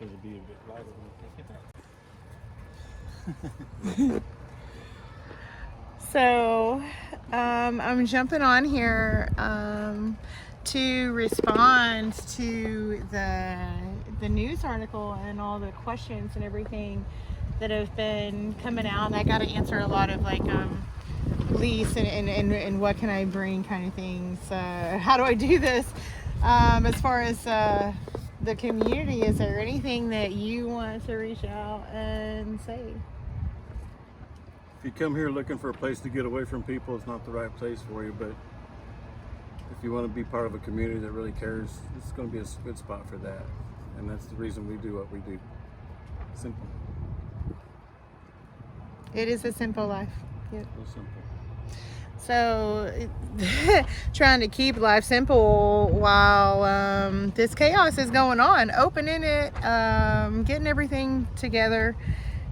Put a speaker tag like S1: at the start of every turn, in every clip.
S1: It'll be a bit lighter when you take it out.
S2: So, I'm jumping on here to respond to the news article and all the questions and everything that have been coming out. And I got to answer a lot of like lease and what can I bring kind of things. How do I do this? As far as the community, is there anything that you want to reach out and say?
S1: If you come here looking for a place to get away from people, it's not the right place for you. But if you want to be part of a community that really cares, it's going to be a good spot for that. And that's the reason we do what we do. Simple.
S2: It is a simple life. Yep.
S1: Real simple.
S2: So, trying to keep life simple while this chaos is going on, opening it, getting everything together.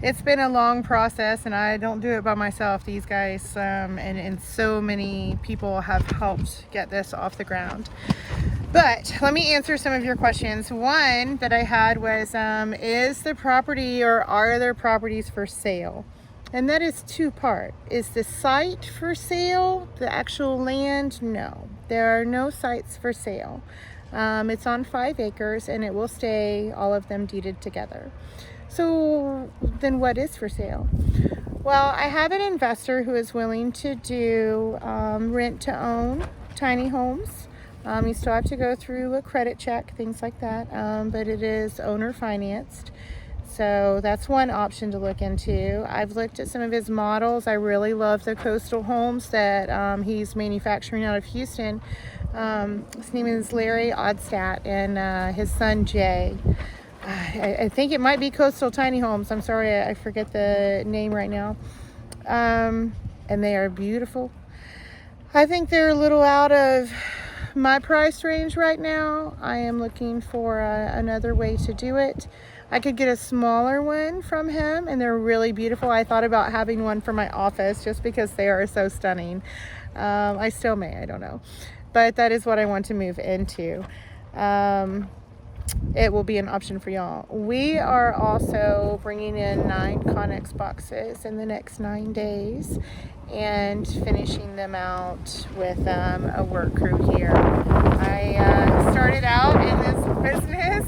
S2: It's been a long process, and I don't do it by myself. These guys and so many people have helped get this off the ground. But let me answer some of your questions. One that I had was, is the property or are there properties for sale? And that is two-part. Is the site for sale? The actual land? No. There are no sites for sale. It's on 5 acres, and it will stay, all of them deeded together. So then what is for sale? Well, I have an investor who is willing to do rent to own tiny homes. You still have to go through a credit check, things like that, but it is owner financed. So that's one option to look into. I've looked at some of his models. I really love the coastal homes that he's manufacturing out of Houston. His name is Larry Odstadt, and his son Jay. I think it might be Coastal Tiny Homes. I'm sorry, I forget the name right now. And they are beautiful. I think they're a little out of my price range right now. I am looking for another way to do it. I could get a smaller one from him, and they're really beautiful. I thought about having one for my office just because they are so stunning. I still may, I don't know. But that is what I want to move into. It will be an option for y'all. We are also bringing in 9 Connex boxes in the next 9 days and finishing them out with a work crew here. I started out in this business,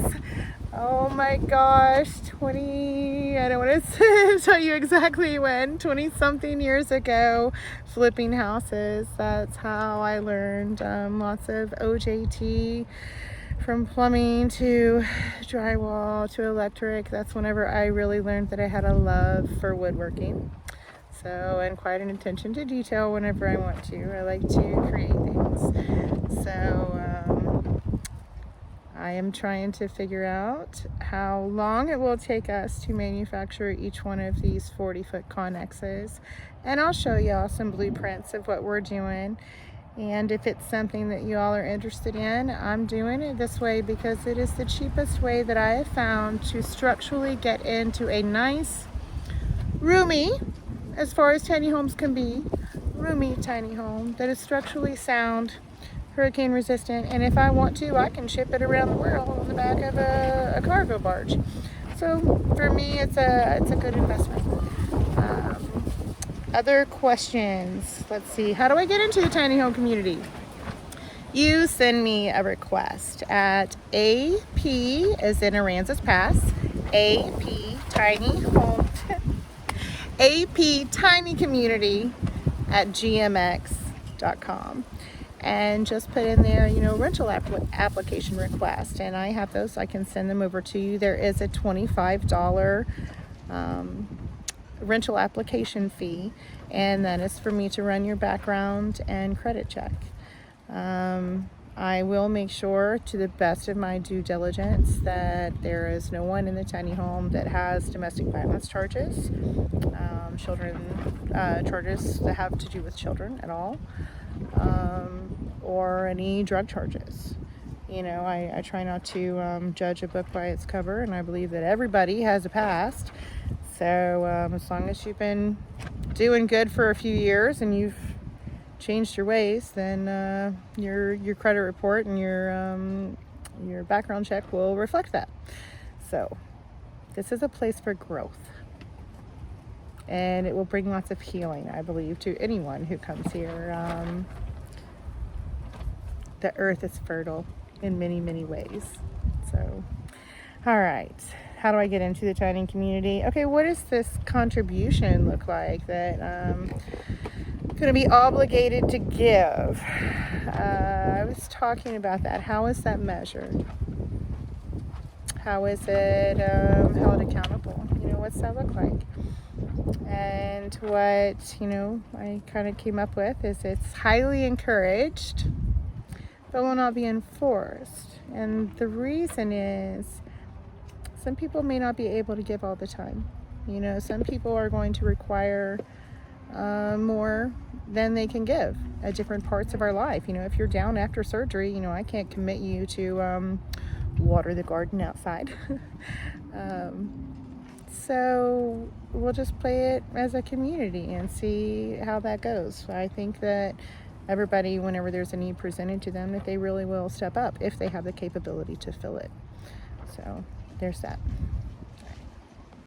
S2: oh my gosh, I don't want to tell you exactly when, 20 something years ago, flipping houses. That's how I learned lots of OJT. From plumbing to drywall to electric. That's whenever I really learned that I had a love for woodworking. So, and quite an attention to detail whenever I want to. I like to create things. So, I am trying to figure out how long it will take us to manufacture each one of these 40-foot connexes. And I'll show y'all some blueprints of what we're doing. And if it's something that you all are interested in, I'm doing it this way because it is the cheapest way that I have found to structurally get into a nice, roomy, as far as tiny homes can be, roomy tiny home that is structurally sound, hurricane resistant, and if I want to, I can ship it around the world on the back of a cargo barge. So for me, it's a good investment. Other questions? Let's see. How do I get into the tiny home community? You send me a request at AP, as in Aransas Pass, AP Tiny Home, AP Tiny Community at gmx.com. And just put in there, rental application request. And I have those. I can send them over to you. There is a $25 rental application fee, and that is for me to run your background and credit check. I will make sure to the best of my due diligence that there is no one in the tiny home that has domestic violence charges, charges that have to do with children at all, or any drug charges. I try not to judge a book by its cover, and I believe that everybody has a past. So as long as you've been doing good for a few years and you've changed your ways, then your credit report and your background check will reflect that. So this is a place for growth. And it will bring lots of healing, I believe, to anyone who comes here. The earth is fertile in many, many ways. So, all right. How do I get into the tiny community? Okay, what does this contribution look like that I'm going to be obligated to give? I was talking about that. How is that measured? How is it held accountable? What's that look like? And what, I kind of came up with is it's highly encouraged, but will not be enforced. And the reason is some people may not be able to give all the time. Some people are going to require more than they can give at different parts of our life. If you're down after surgery, I can't commit you to water the garden outside. So we'll just play it as a community and see how that goes. I think that everybody, whenever there's a need presented to them, that they really will step up if they have the capability to fill it. So there's that.